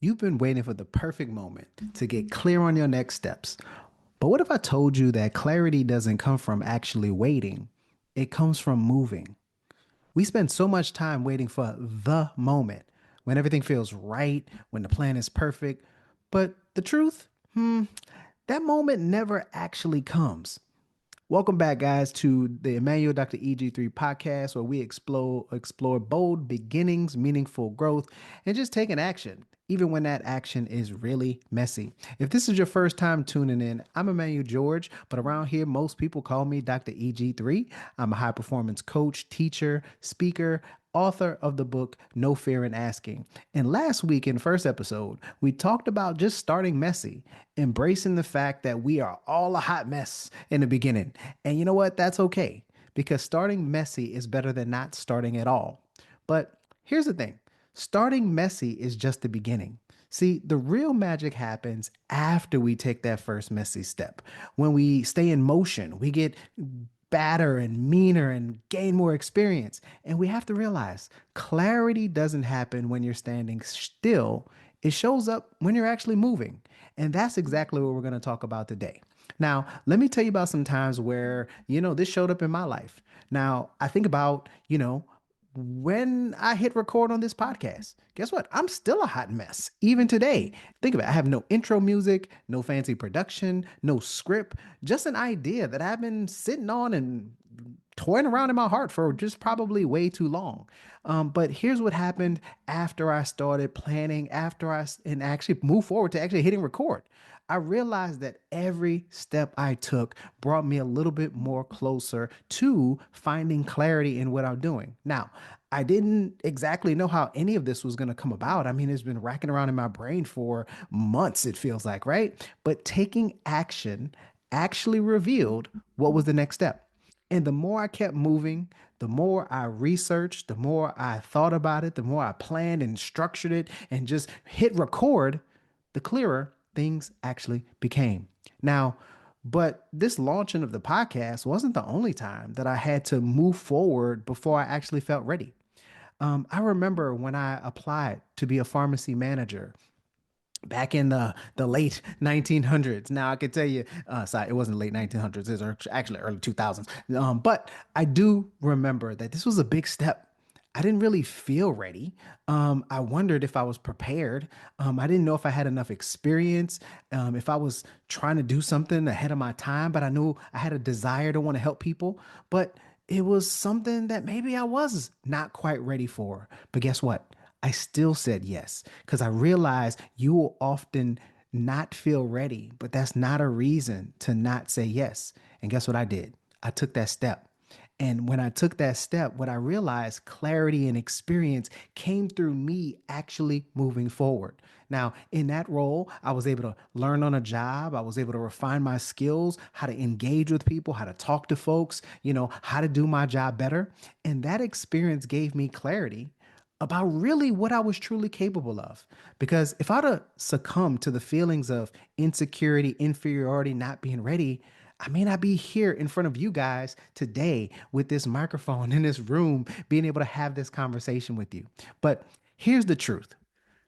You've been waiting for the perfect moment to get clear on your next steps. But what if I told you that clarity doesn't come from actually waiting? It comes from moving. We spend so much time waiting for the moment when everything feels right, when the plan is perfect. But the truth, that moment never actually comes. Welcome back, guys, to the Emanuel Dr. EG3 podcast, where we explore bold beginnings, meaningful growth, and just taking action, even when that action is really messy. If this is your first time tuning in, I'm Emmanuel George, but around here, most people call me Dr. EG3. I'm a high performance coach, teacher, speaker, author of the book No Fear in Asking. And last week in the first episode, we talked about just starting messy, embracing the fact that we are all a hot mess in the beginning. And you know what? That's okay because starting messy is better than not starting at all. But here's the thing, starting messy is just the beginning. See, the real magic happens after we take that first messy step. When we stay in motion, we get badder and meaner and gain more experience. And we have to realize clarity doesn't happen when you're standing still. It shows up when you're actually moving. And that's exactly what we're going to talk about today. Now, let me tell you about some times where, this showed up in my life. Now, I think about, when I hit record on this podcast, guess what? I'm still a hot mess, even today. Think of it. I have no intro music, no fancy production, no script, just an idea that I've been sitting on and toying around in my heart for just probably way too long. But here's what happened after I started planning, and actually moved forward to actually hitting record. I realized that every step I took brought me a little bit more closer to finding clarity in what I'm doing. Now, I didn't exactly know how any of this was going to come about. I mean, it's been racking around in my brain for months, it feels like, right? But taking action actually revealed what was the next step. And the more I kept moving, the more I researched, the more I thought about it, the more I planned and structured it and just hit record, the clearer things actually became. Now, but this launching of the podcast wasn't the only time that I had to move forward before I actually felt ready. I remember when I applied to be a pharmacy manager back in the late 1900s. Now I can tell you, sorry, it wasn't late 1900s. It was actually early 2000s. But I do remember that this was a big step. I didn't really feel ready. I wondered if I was prepared. I didn't know if I had enough experience, if I was trying to do something ahead of my time, but I knew I had a desire to want to help people. But it was something that maybe I was not quite ready for. But guess what? I still said yes because I realized you will often not feel ready, but that's not a reason to not say yes. And guess what I did? I took that step. And when I took that step, what I realized, clarity and experience came through me actually moving forward. Now, in that role, I was able to learn on a job. I was able to refine my skills, how to engage with people, how to talk to folks, how to do my job better. And that experience gave me clarity about really what I was truly capable of. Because if I'd have succumbed to the feelings of insecurity, inferiority, not being ready, I may not be here in front of you guys today with this microphone in this room, being able to have this conversation with you. But here's the truth,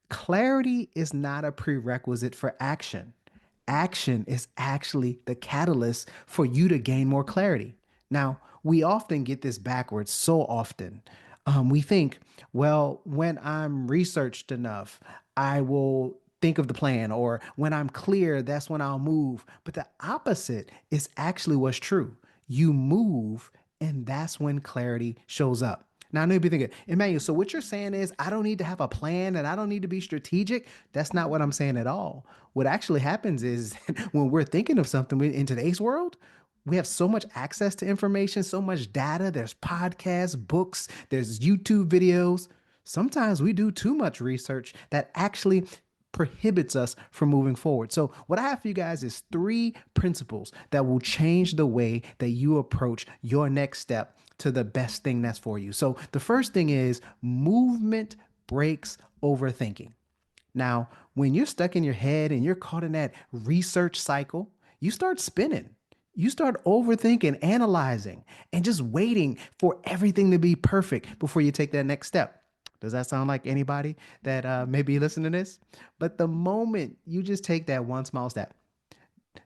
clarity is not a prerequisite for action. Action is actually the catalyst for you to gain more clarity. Now, we often get this backwards so often. We think, well, when I'm researched enough, I will think of the plan, or when I'm clear, that's when I'll move. But the opposite is actually what's true. You move, and that's when clarity shows up. Now, I know you'll be thinking, Emmanuel, so what you're saying is I don't need to have a plan and I don't need to be strategic. That's not what I'm saying at all. What actually happens is when we're thinking of something in today's world, we have so much access to information, so much data. There's podcasts, books, there's YouTube videos. Sometimes we do too much research that actually prohibits us from moving forward. So, what I have for you guys is three principles that will change the way that you approach your next step to the best thing that's for you. So, the first thing is movement breaks overthinking. Now, when you're stuck in your head and you're caught in that research cycle, you start spinning. You start overthinking, analyzing, and just waiting for everything to be perfect before you take that next step. Does that sound like anybody that may be listening to this? But the moment you just take that one small step,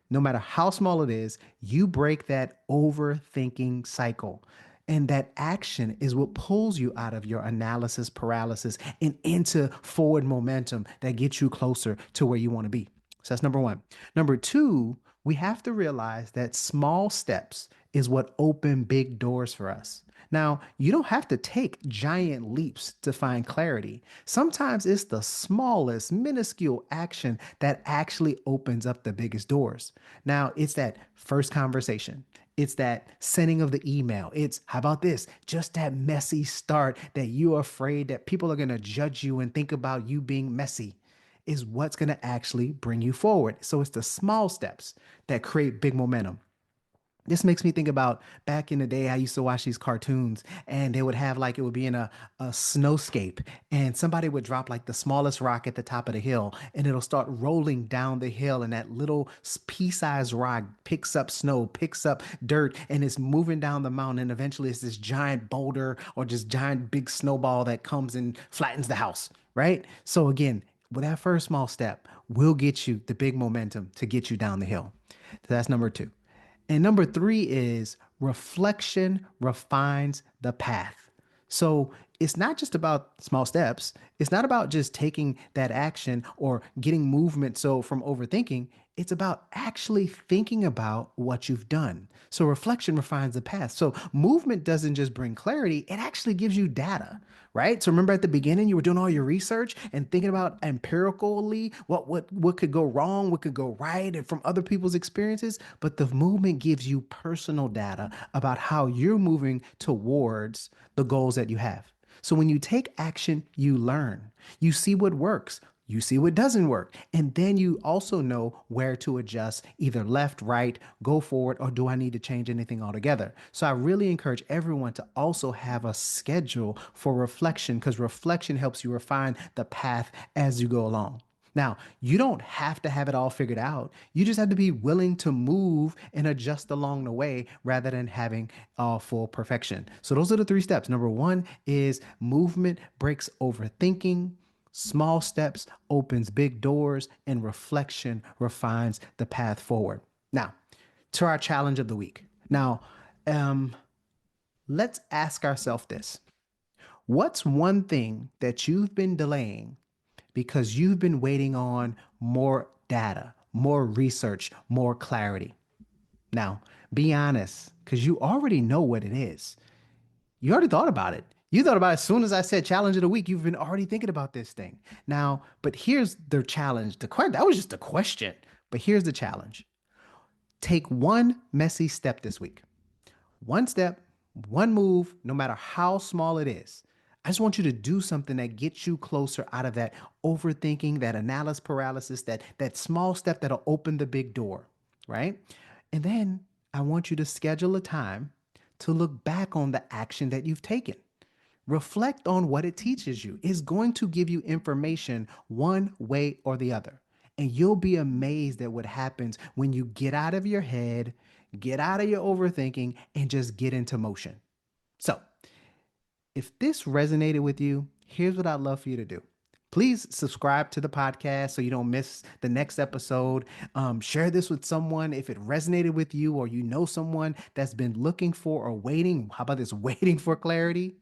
no matter how small it is, you break that overthinking cycle. And that action is what pulls you out of your analysis paralysis and into forward momentum that gets you closer to where you want to be. So that's number one. Number two, we have to realize that small steps is what open big doors for us. Now, you don't have to take giant leaps to find clarity. Sometimes it's the smallest, minuscule action that actually opens up the biggest doors. Now, it's that first conversation. It's that sending of the email. It's, how about this? Just that messy start that you're afraid that people are going to judge you and think about you being messy is what's going to actually bring you forward. So it's the small steps that create big momentum. This makes me think about back in the day, I used to watch these cartoons and they would have like, it would be in a snowscape and somebody would drop like the smallest rock at the top of the hill and it'll start rolling down the hill and that little pea-sized rock picks up snow, picks up dirt and it's moving down the mountain. And eventually it's this giant boulder or just giant big snowball that comes and flattens the house, right? So again, with that first small step will get you the big momentum to get you down the hill. So that's number two. And number three is reflection refines the path. So it's not just about small steps. It's not about just taking that action or getting movement. So from overthinking, it's about actually thinking about what you've done. So reflection refines the path. So movement doesn't just bring clarity, it actually gives you data, right? So remember at the beginning, you were doing all your research and thinking about empirically what could go wrong, what could go right, and from other people's experiences. But the movement gives you personal data about how you're moving towards the goals that you have. So when you take action, you learn. You see what works. You see what doesn't work. And then you also know where to adjust, either left, right, go forward, or do I need to change anything altogether? So I really encourage everyone to also have a schedule for reflection because reflection helps you refine the path as you go along. Now, you don't have to have it all figured out. You just have to be willing to move and adjust along the way rather than having full perfection. So, those are the three steps. Number one is movement breaks overthinking. Small steps opens big doors and reflection refines the path forward. Now, to our challenge of the week. Now, um, let's ask ourselves this. What's one thing that you've been delaying because you've been waiting on more data, more research, more clarity? Now, be honest, because you already know what it is. You already thought about it. You thought about it as soon as I said challenge of the week. You've been already thinking about this thing. Now, but here's the challenge. That was just a question. But here's the challenge. Take one messy step this week. One step, one move, no matter how small it is. I just want you to do something that gets you closer out of that overthinking, that analysis paralysis, that small step that'll open the big door, right? And then I want you to schedule a time to look back on the action that you've taken. Reflect on what it teaches you. It's going to give you information one way or the other. And you'll be amazed at what happens when you get out of your head, get out of your overthinking, and just get into motion. So, if this resonated with you, here's what I'd love for you to do. Please subscribe to the podcast so you don't miss the next episode. Share this with someone if it resonated with you or you know someone that's been looking for or waiting. How about this? Waiting for clarity.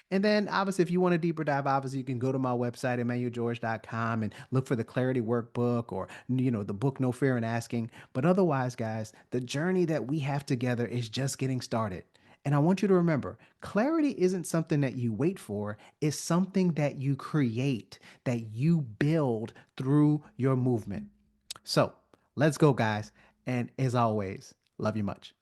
And then obviously, if you want a deeper dive, obviously you can go to my website, emmanuelgeorge.com and look for the clarity workbook or, the book, No Fear in Asking. But otherwise, guys, the journey that we have together is just getting started. And I want you to remember, clarity isn't something that you wait for. It's something that you create, that you build through your movement. So let's go, guys. And as always, love you much.